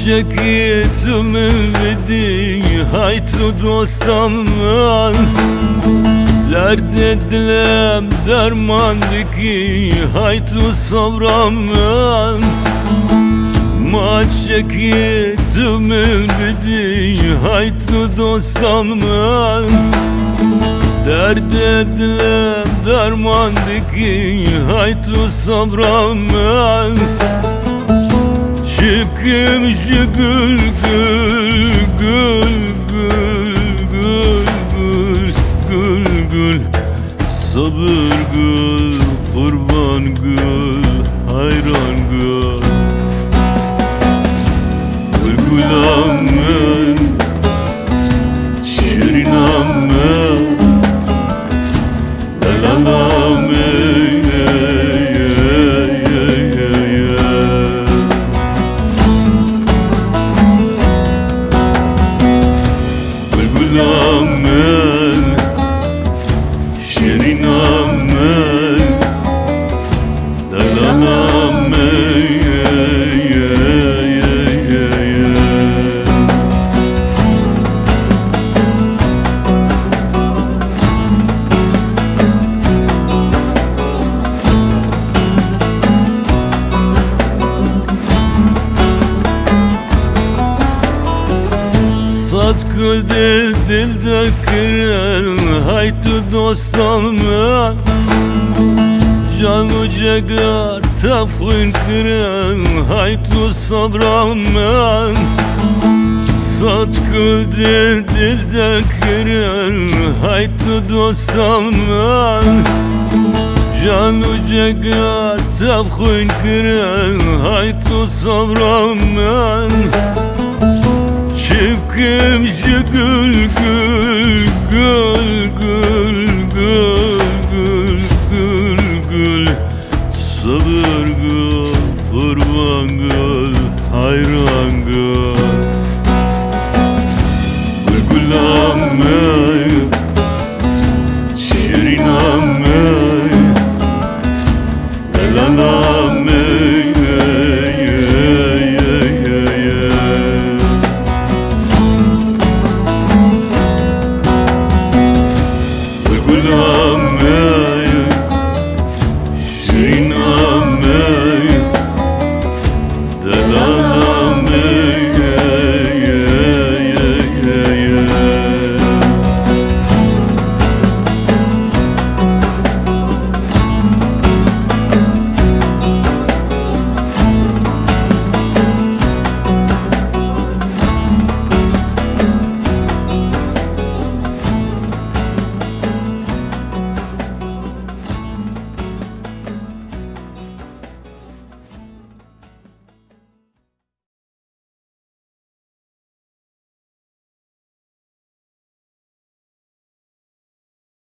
شکیتم بدی های تو دوستم من درد دلم درمان دکی های تو صبرم من ما شکیتم بدی های تو دوستم من درد دلم درمان دکی های تو صبرم من Şıkkım şıkıl gül gül gül gül gül gül gül Sabır gül, kurban gül, hayran gül Gül gülam ben, şirinam ben Delalam Gül dil dilde kiren hay tu dostum ben Canı cegar tafın kiren hay tu sabram ben Sat gül dil dilde kiren hay tu dostum ben Canı cegar tafın kiren hay tu sabram ben Şıkkım şıkıl gül gül gül gül gül gül gül Sabır gül, kurban gül, hayran gül Gül gülam ey, şirinam ey Delanam ey Sing